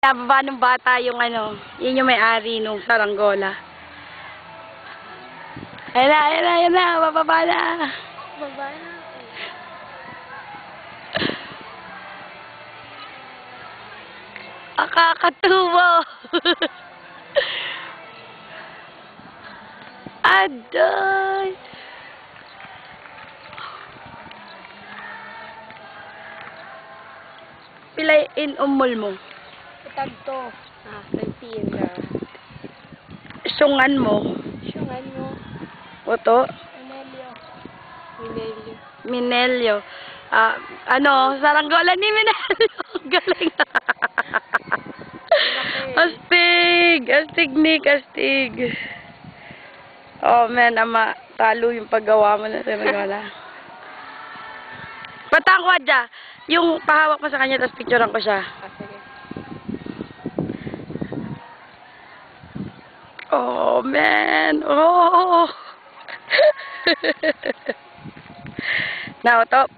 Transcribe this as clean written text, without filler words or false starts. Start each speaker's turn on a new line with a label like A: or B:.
A: Nababa ng bata yung ano, yun yung may-ari nung saranggola. Ayan na, bababa na.
B: Baba na.
A: Nakakatuwa. Adoy. Pilay in umol mo.
B: Itag to. 13 na.
A: Sungan mo.
B: Syungan mo.
A: Oto.
B: Minelio.
A: Minelio. Saranggola ni Minelio. Galing. Astig. Astig, Nick. Astig. Oh, man, ama. Talo yung paggawa mo na saranggola. Batang ko dyan. Yung pahawak mo sa kanya, tapos picturean ko siya.
B: Sige.
A: Oh, man. Oh. Now, top.